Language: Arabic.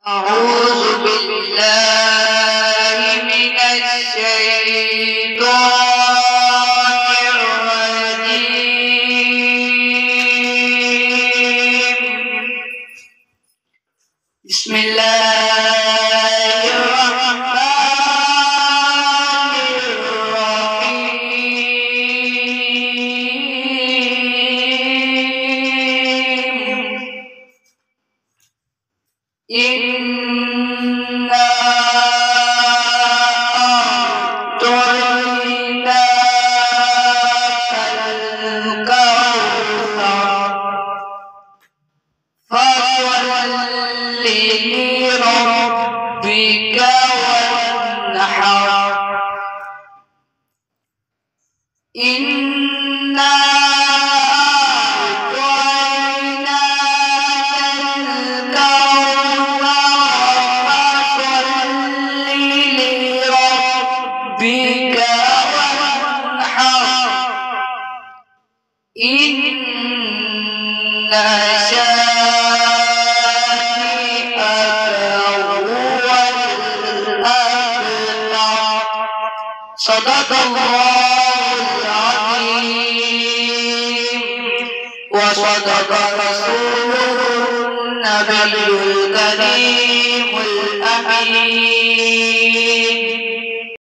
أعوذ بالله من الشيطان الرجيم. بسم الله الرحمن الرحيم. إنا أعطيناك الكوثر فصل لربك وانحر. إنا إن شانئك هو الأبتر. صدق الله العظيم وصدق رسوله النبي الكريم الأمين.